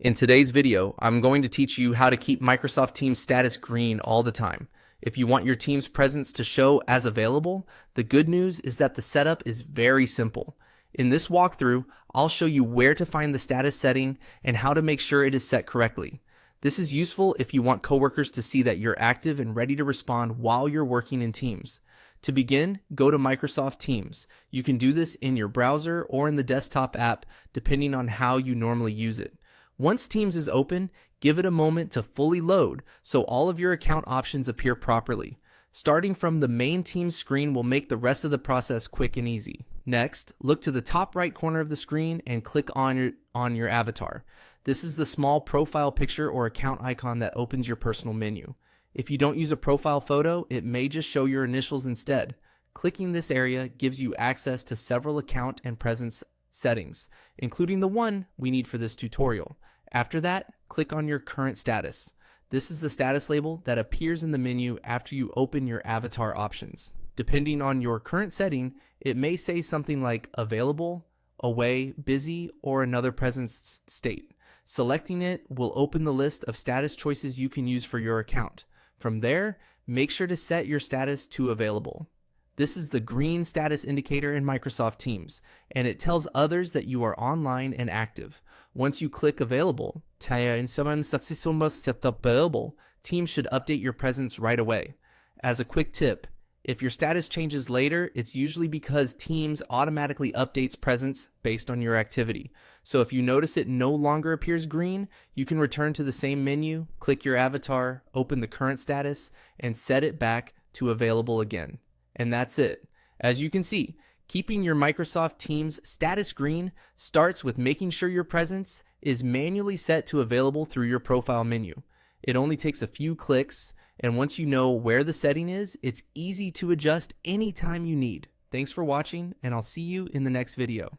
In today's video, I'm going to teach you how to keep Microsoft Teams status green all the time. If you want your Teams presence to show as available, the good news is that the setup is very simple. In this walkthrough, I'll show you where to find the status setting and how to make sure it is set correctly. This is useful if you want coworkers to see that you're active and ready to respond while you're working in Teams. To begin, go to Microsoft Teams. You can do this in your browser or in the desktop app, depending on how you normally use it. Once Teams is open, give it a moment to fully load so all of your account options appear properly. Starting from the main Teams screen will make the rest of the process quick and easy. Next, look to the top right corner of the screen and click on your avatar. This is the small profile picture or account icon that opens your personal menu. If you don't use a profile photo, it may just show your initials instead. Clicking this area gives you access to several account and presence settings, including the one we need for this tutorial. After that, click on your current status. This is the status label that appears in the menu after you open your avatar options. Depending on your current setting, it may say something like available, away, busy, or another presence state. Selecting it will open the list of status choices you can use for your account. From there, make sure to set your status to available. This is the green status indicator in Microsoft Teams, and it tells others that you are online and active. Once you click available, Teams should update your presence right away. As a quick tip, if your status changes later, it's usually because Teams automatically updates presence based on your activity. So if you notice it no longer appears green, you can return to the same menu, click your avatar, open the current status, and set it back to available again. And that's it. As you can see, keeping your Microsoft Teams status green starts with making sure your presence is manually set to available through your profile menu. It only takes a few clicks, and once you know where the setting is, it's easy to adjust anytime you need. Thanks for watching, and I'll see you in the next video.